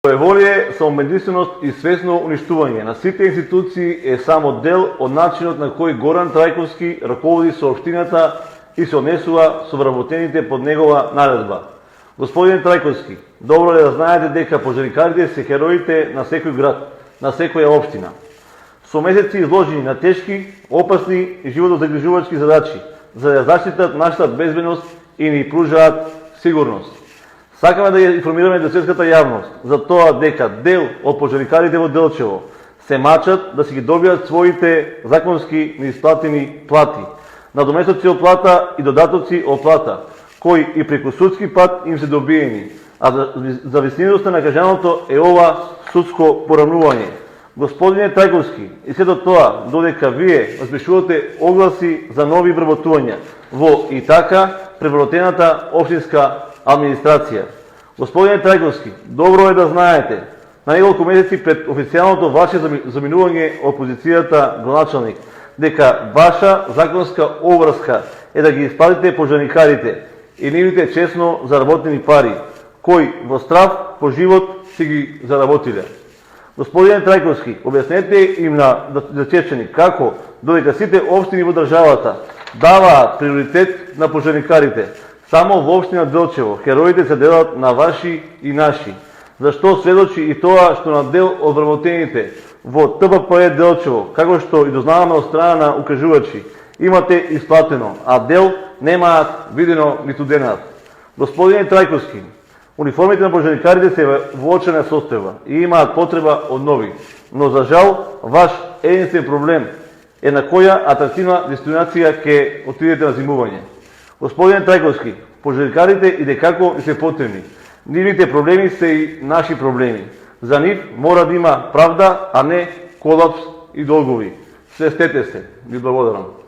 Своеволие, самоединственост и свесно уништување на сите институции е само дел од начинот на кој Горан Трајковски раководи со општината и се однесува со вработените под негова наредба. Господин Трајковски, добро е да знаете дека пожарникарите се хероите на секој град, на секоја општина. Со месеци изложени на тешки, опасни и животозагрижувачки задачи, за да заштитат нашата безбедност и ни пружаат сигурност. Сакаме да ја информираме десетската јавност за тоа дека дел од пожарникарите во Делчево се мачат да си ги добијат своите законски неисплатени плати, надоместоци од плата и додатоци од плата, кои и преку судски пат им се добиени, а за висината на кажаното е ова судско поравнување. Господине Трајковски, и сето тоа, додека вие распишувате огласи за нови вработувања во и така превработената општинска администрација. Господине Трајковски, добро е да знаете, на неколку месеци пред официјалното ваше заминување од позицијата градоначалник, дека ваша законска обврска е да ги исплатите пожарникарите и нивните честно заработени пари, кои во страв по живот си ги заработиле. Господине Трајковски, објаснете им на Делчевчани како, додека сите општини во државата даваат приоритет на пожарникарите, само во општина Делчево хероите се делат на ваши и наши. Зашто сведочи и тоа што на дел од вработените во ТПП Делчево, како што и дознаваме од страна на укажувачи, имате исплатено, а дел немаат видено ниту денат. Господине Трајковски, униформите на пожарникарите се во очена состојба и имаат потреба од нови, но за жал ваш единствен проблем е на која атрактивна дестинација ќе отидете на зимување. Господине Трајковски, пожарникарите и декако ни се потребни. Нивните проблеми се и наши проблеми. За нив мора да има правда, а не колапс и долгови. Свестете се. Ви благодарам.